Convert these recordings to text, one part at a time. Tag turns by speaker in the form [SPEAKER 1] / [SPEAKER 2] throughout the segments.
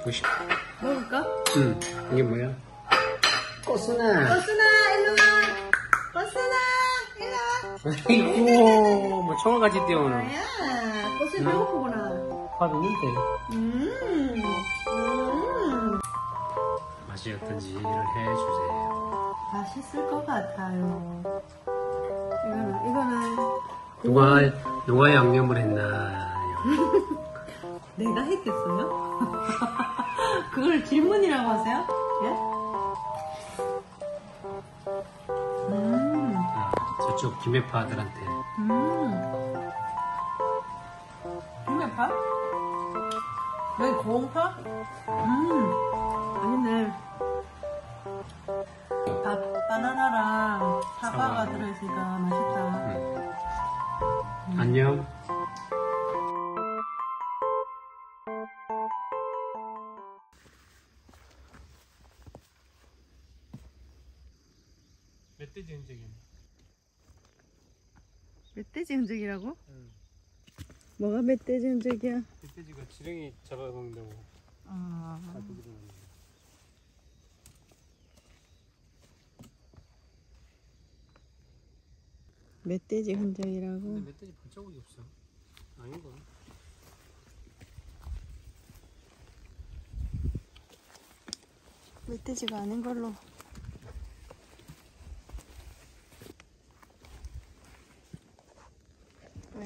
[SPEAKER 1] 보시.
[SPEAKER 2] 먹을까?
[SPEAKER 1] 응. 이게 뭐야? 꼬순아.
[SPEAKER 2] 꼬순아, 일로 와. 꼬순아, 일로 와.
[SPEAKER 1] 아이고, 뭐 청아같이 뛰어오는.
[SPEAKER 2] 아야, 꼬순이 배고프구나.
[SPEAKER 1] 밥이 있는데.
[SPEAKER 2] 음.
[SPEAKER 1] 맛이 어떤지 얘기를 해주세요.
[SPEAKER 2] 맛있을 것 같아요. 이거는
[SPEAKER 1] 누가 양념을 했나.
[SPEAKER 2] 내가 했겠어요? 그걸 질문이라고 하세요? 예?
[SPEAKER 1] 저쪽 김해파들한테.
[SPEAKER 2] 김해파? 여기 고흥파? 맛있네. 바나나랑 사과가 들어있으니까 맛있다.
[SPEAKER 1] 안녕. 멧돼지 흔적이네.
[SPEAKER 2] 멧돼지 흔적이라고?
[SPEAKER 1] 응.
[SPEAKER 2] 뭐가 멧돼지 흔적이야?
[SPEAKER 1] 멧돼지가 지렁이 잡아먹는다고.
[SPEAKER 2] 멧돼지 흔적이라고?
[SPEAKER 1] 근데 멧돼지 발자국이 없어. 아닌가?
[SPEAKER 2] 멧돼지가 아닌 걸로. 왜?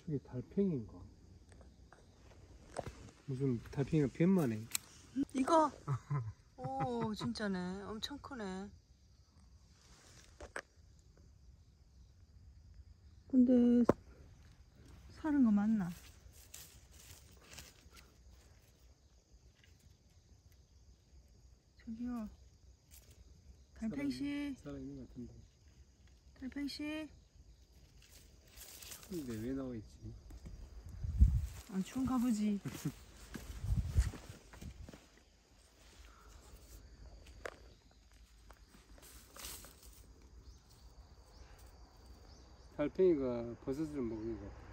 [SPEAKER 1] 저게 달팽이인가? 무슨 달팽이가 뱀만 해.
[SPEAKER 2] 이거? 오, 진짜네. 엄청 크네. 근데 사는 거 맞나? 저기요. 달팽이씨.
[SPEAKER 1] 살아있는 것 같은데.
[SPEAKER 2] 달팽이씨.
[SPEAKER 1] 근데 왜 나와있지?
[SPEAKER 2] 안 추운가 보지.
[SPEAKER 1] 달팽이가 버섯을 먹는 것 같아.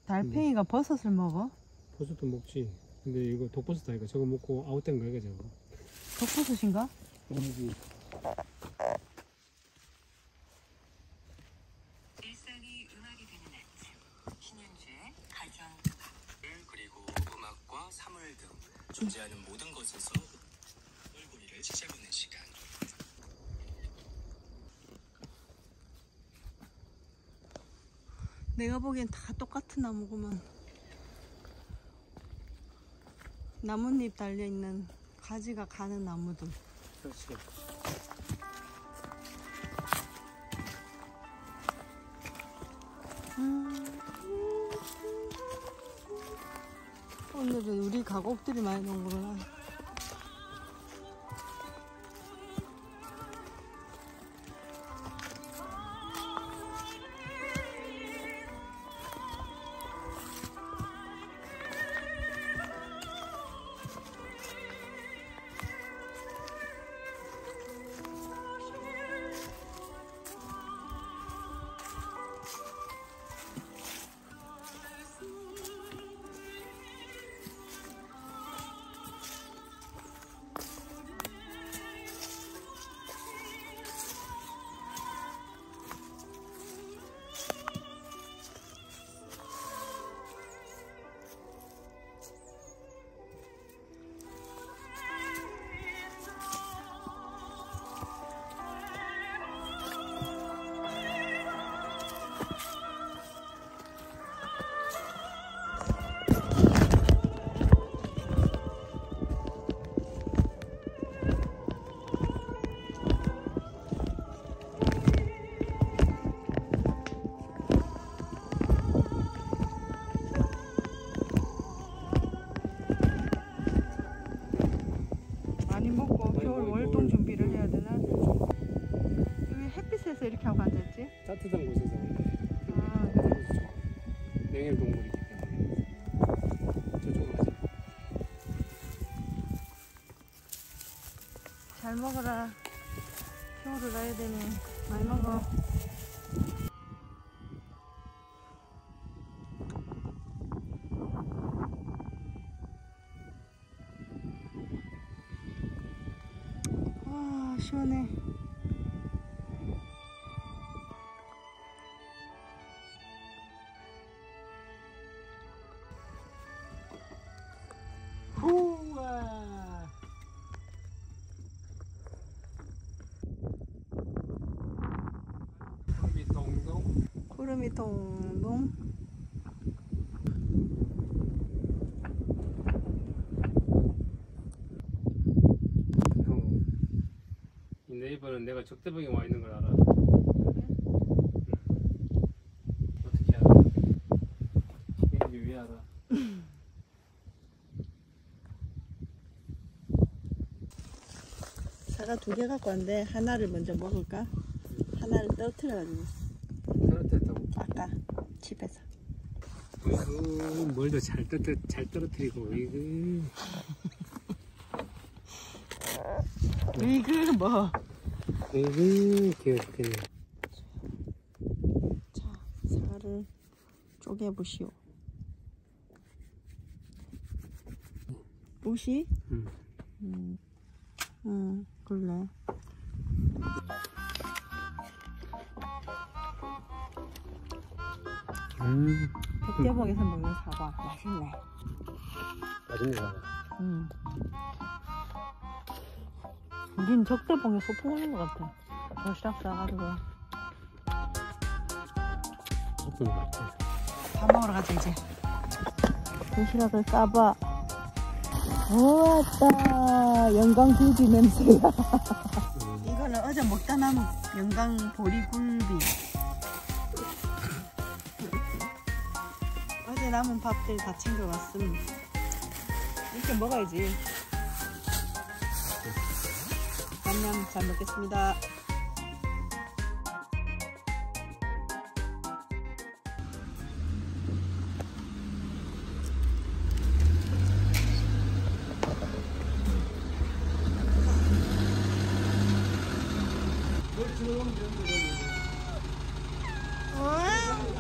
[SPEAKER 2] 달팽이가 버섯을 먹어?
[SPEAKER 1] 버섯도 먹지. 근데 이거 독버섯 아니까 저거 먹고 아웃된 거야, 저거.
[SPEAKER 2] 독버섯인가?
[SPEAKER 1] 아니지.
[SPEAKER 3] 일상이 음악이 되는 아침. 신현주의 가정 그리고 음악과 사물 등 존재하는 모든 것에서 얼굴이를 찾아보는 시간.
[SPEAKER 2] 내가 보기엔 다 똑같은 나무구만. 나뭇잎 달려있는 가지가 가는 나무들.
[SPEAKER 1] 그렇지.
[SPEAKER 2] 오늘은 우리 가곡들이 많이 나오구나. 많이 먹고 겨울 월동 준비를 해야 되나? 여기 햇빛에서 이렇게 하고 앉았지?
[SPEAKER 1] 따뜻한 곳에서
[SPEAKER 2] 아,
[SPEAKER 1] 그래. 냉해 동물이기 때문에 저쪽으로 가자.
[SPEAKER 2] 잘 먹어라. 겨울을 가야 되니 많이 먹어. 시원해.
[SPEAKER 1] 우와. 구름이 동동.
[SPEAKER 2] 구름이 동동.
[SPEAKER 1] 이 네이버는 내가 적대방에 와 있는 걸 알아. 어떻게 알아? 이게 왜 알아?
[SPEAKER 2] 사과 2개 갖고 왔는데 하나를 먼저 먹을까? 하나를 떨어뜨려가지고
[SPEAKER 1] 떨어뜨렸다고?
[SPEAKER 2] 아까 집에서.
[SPEAKER 1] 어이구, 뭘도 잘 떨어뜨리고, 이거.
[SPEAKER 2] 이거 뭐?
[SPEAKER 1] 어이구, 귀여워 죽겠네.
[SPEAKER 2] 자, 사과를 쪼개보시오. 옷이? 그래. 백대목에서 먹는 사과 맛있네.
[SPEAKER 1] 맛있네, 사과.
[SPEAKER 2] 우린 적대봉에 소풍 오는 것 같아. 도시락 싸가지고.
[SPEAKER 1] 소풍 같아.
[SPEAKER 2] 밥 먹으러 가자 이제. 도시락을 싸봐. 왔다. 영광굴비 냄새야. 이거는 어제 먹다 남은 영광보리굴비. 어제 남은 밥들 다 챙겨왔음. 이렇게 먹어야지. 냠냠 잘 먹겠습니다.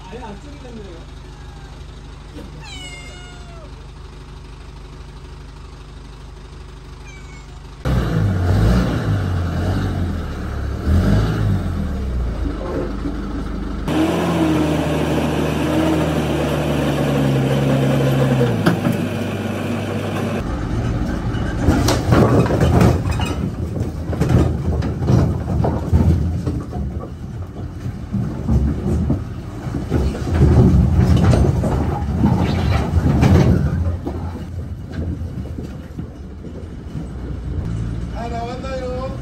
[SPEAKER 1] 아예 안 찍겠네요.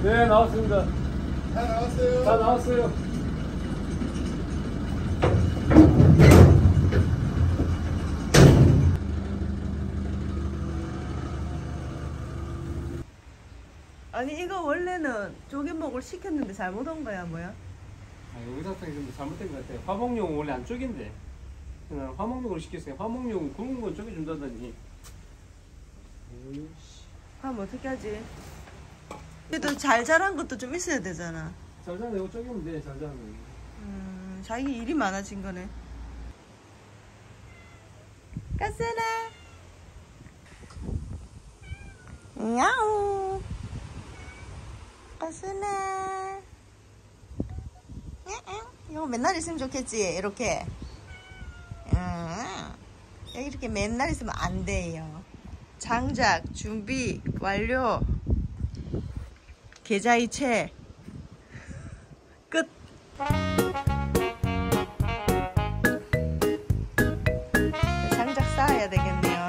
[SPEAKER 1] 네, 나왔습니다.
[SPEAKER 4] 다 나왔어요.
[SPEAKER 1] 다 나왔어요.
[SPEAKER 2] 아니 이거 원래는 조개목을 시켰는데 잘못 온 거야 뭐야?
[SPEAKER 1] 아, 의사상이 좀 잘못된 것 같아요. 화목용은 원래 안 쪼긴데. 그냥 화목용으로 시켰어요. 화목용 굵은 건 쪼개준다더니.
[SPEAKER 2] 그럼 어떻게 하지? 그래도 잘 자란 것도 좀 있어야 되잖아.
[SPEAKER 1] 잘 자는 이거 쪼개면 돼. 잘 자는 거.
[SPEAKER 2] 자기 일이 많아진 거네. 까스나. 야옹. 까스나. 이거 맨날 있으면 좋겠지. 이렇게. 여기 이렇게 맨날 있으면 안 돼요. 장작 준비 완료. 계좌이체 끝. 장작 쌓아야 되겠네요.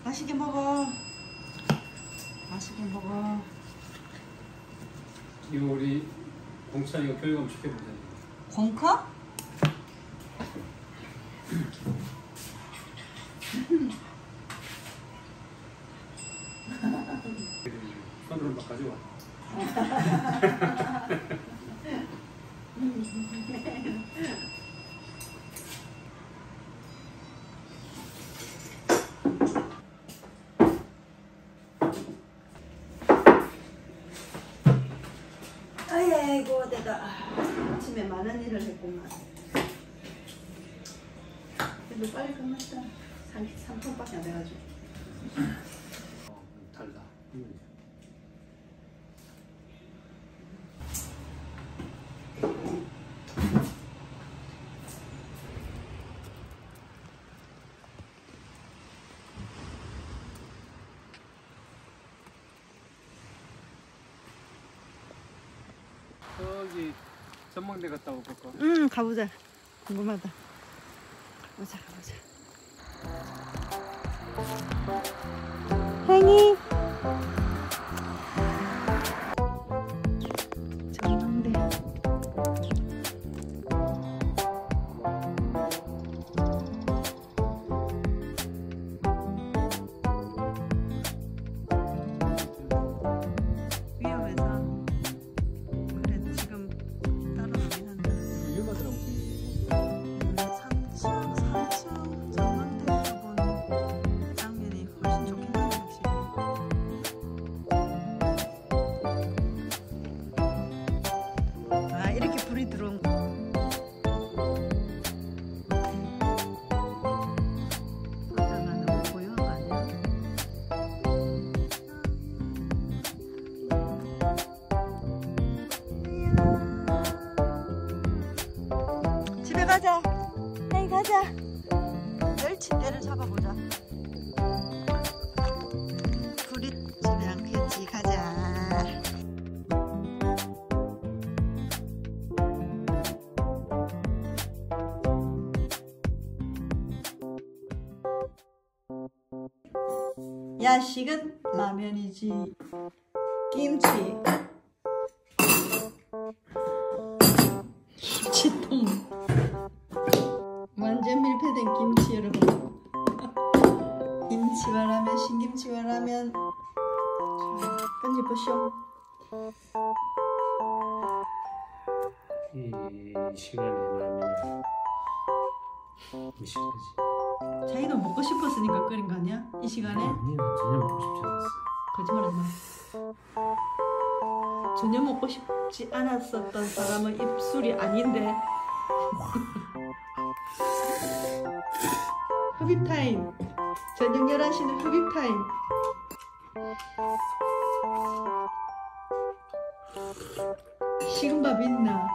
[SPEAKER 2] 맛있게 먹어. 맛있게 먹어.
[SPEAKER 1] 이거 우리 공찬 이거 교육 한번 시켜보자.
[SPEAKER 2] 공커?
[SPEAKER 1] 손으로 막 가져와.
[SPEAKER 2] 아이고 내가 아침에 많은 일을 했구만. 그래도 빨리 끝났다. 3톤밖에 안 돼가지고.
[SPEAKER 1] 달다. 저기 전망대 갔다 올까?
[SPEAKER 2] 가보자. 궁금하다. 가보자. 행이 전망대. 위험해서 그래 지금 따로 가긴 한다.
[SPEAKER 1] 위험하더라고.
[SPEAKER 2] 3층 전망대에서 보는 장면이 훨씬 좋긴 하네 확실히. 아 이렇게 불이 들어온 거. 바다가 너무 고요한 거 아니야? 집에 가자. 헤이 가자. 멸치대를 잡아보자. 불이 집에 않겠지. 가자. 야식은 라면이지. 김치. 김치통. 완전 밀폐된 김치 여러분. 김치와 라면, 신김치와 라면. 자, 끈집으쇼.
[SPEAKER 1] 이 시간에 라면을 무식하지.
[SPEAKER 2] 자기도 먹고 싶었으니까 끓인 거 아니야? 이 시간에?
[SPEAKER 1] 아니, 난 전혀 먹고 싶지 않았어.
[SPEAKER 2] 거짓말하지 마. 전혀 먹고 싶지 않았었던 사람은 입술이 아닌데. 흡입 타임. 저녁 11시는 흡입 타임. 식은 밥 있나?